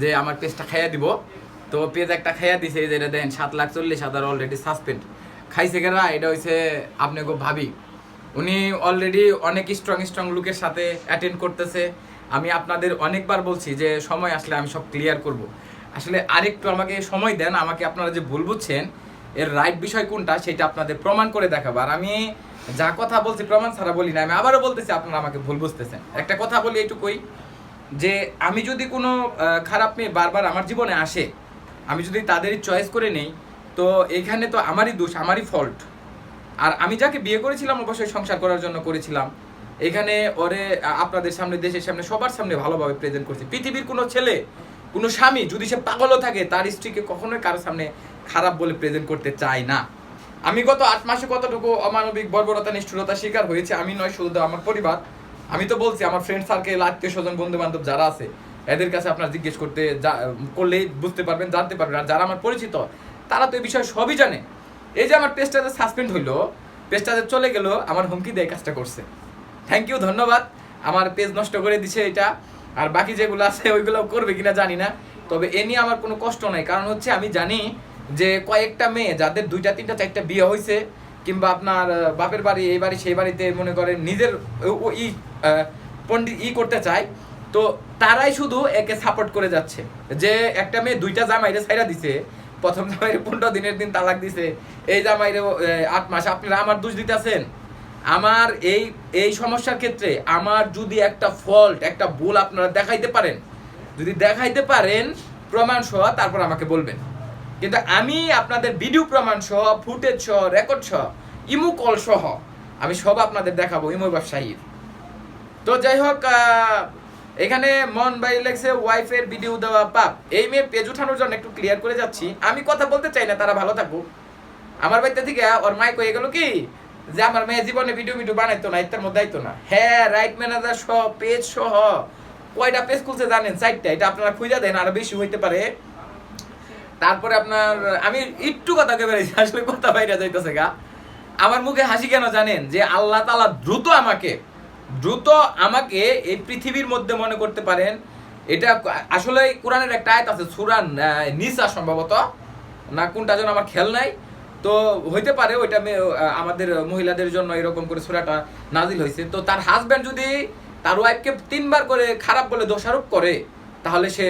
যে আমার পেজটা খাইয়া দিব। তো পেজ একটা খাইয়া দিছে, যেটা দেন 7,40,000 অলরেডি সাসপেন্ড খাইছে কেনা। এটা হচ্ছে আপনাকে ভাবি, উনি অলরেডি অনেক স্ট্রং লোকের সাথে অ্যাটেন্ড করতেছে। আমি আপনাদের অনেকবার বলছি যে সময় আসলে আমি সব ক্লিয়ার করব। আসলে আরেকটু আমাকে সময় দেন, আমাকে আপনারা যে ভুল বুঝছেন এর রাইট বিষয় কোনটা সেটা আপনাদের প্রমাণ করে দেখাবো। আর আমি যা কথা বলছি প্রমাণ ছাড়া বলি না, আমি আবারও বলতেছি আপনারা আমাকে ভুল বুঝতেছেন। একটা কথা বলি এইটুকুই, যে আমি যদি কোনো খারাপ মেয়ে বারবার আমার জীবনে আসে, আমি যদি তাদেরই চয়েস করে নেই, তো এখানে তো আমারই দোষ, আমারই ফল্ট। আর আমি যাকে বিয়ে করেছিলাম অবশ্যই সংসার করার জন্য করেছিলাম। এখানে ওরে আপনাদের সামনে, দেশের সামনে, সবার সামনে ভালোভাবে প্রেজেন্ট করছি। পৃথিবীর কোনো ছেলে, কোনো স্বামী যদি সে পাগলও থাকে, তার স্ত্রীকে কখনোই কারোর সামনে খারাপ বলে প্রেজেন্ট করতে চায় না। আমি গত 8 মাসে কতটুকু অমানবিক বর্বরতা নিষ্ঠুরতা শিকার হয়েছে আমি নয়, শুধু আমার পরিবার। আমি তো বলছি আমার ফ্রেন্ড সার্কেল, আত্মীয় স্বজন, বন্ধু বান্ধব যারা আছে এদের কাছে আপনার জিজ্ঞেস করলেই বুঝতে পারবেন, জানতে পারবেন। আর যারা আমার পরিচিত তারা তো এই বিষয়ে সবই জানে। এই যে আমার পেজটা যে সাসপেন্ড হইলো, পেজটা যে চলে গেল, আমার হুমকি দিয়ে কাজটা করছে। থ্যাংক ইউ, ধন্যবাদ। আমার পেজ নষ্ট করে দিছে এটা। আর বাকি যেগুলো আছে ওইগুলো করবে কিনা জানি না, তবে এ নিয়ে আমার কোনো কষ্ট নাই। কারণ হচ্ছে আমি জানি যে কয়েকটা মেয়ে যাদের 2টা 3টা 4টা বিয়ে হয়েছে, কিংবা আপনার বাপের বাড়ি এই বাড়ি সেই বাড়িতে মনে করেন নিজের পণ্ডিত করতে চায়, তো তারাই শুধু একে সাপোর্ট করে যাচ্ছে। যে একটা মেয়ে 2টা জামাইরে ছাইরা দিছে, প্রথম জামাইরে 15 দিনের দিন তালাক দিছে, এই জামাইরে 8 মাস। আপনারা আমার দোষ দিতেছেন। আমার এই সমস্যার ক্ষেত্রে আমার যদি একটা ফল্ট, একটা ভুল আপনারা দেখাইতে পারেন, যদি দেখাইতে পারেন প্রমাণ সহ, তারপর আমাকে বলবেন। কিন্তু আমি আপনাদের ভিডিও প্রমাণ সহ, ফুটেজ সহ, রেকর্ড সহ, ইমো কল সহ আমি সব আপনাদের দেখাবো, ইমো ব্যবসায়ীর। তো যাই হোক, এখানে মন ভাই লেগছে ওয়াইফের ভিডিও দেওয়া পাপ। এই মেয়ের পেজ উঠানোর জন্য একটু ক্লিয়ার করে যাচ্ছি। আমি কথা বলতে চাই না, তারা ভালো থাকুক। আমার বাড়িতে থেকে ওর মাইক হয়ে গেল কি যে আমার মেয়ে জীবনে ভিডিও বানাইতো না, এটার মধ্যে আইতো না। হ্যাঁ, রাইট ম্যানেজার সহ, পেজ সহ কয়টা পেজ খুলছে জানেন? 4টা। এটা আপনারা খুঁজে দেন, আরো বেশি হইতে পারে। তারপরে আপনার আমি একটু কথা কে বেরিয়েছি, আসলে কথা বাইরে যাইতেছে গা। আমার মুখে হাসি কেন জানেন? যে আল্লাহ তাআলা দ্রুত আমাকে এই পৃথিবীর মধ্যে মনে করতে পারেন। এটা আসলে কোরআনের একটা আয়াত আছে, সূরা নিসা সম্ভবত, না কোনটা যেন আমার খেয়াল নাই। তো হইতে পারে ওইটা আমাদের মহিলাদের জন্য এরকম করে সূরাটা নাজিল হয়েছে। তো তার হাজবেন্ড যদি তার ওয়াইফকে 3বার করে খারাপ বলে দোষারোপ করে, তাহলে সে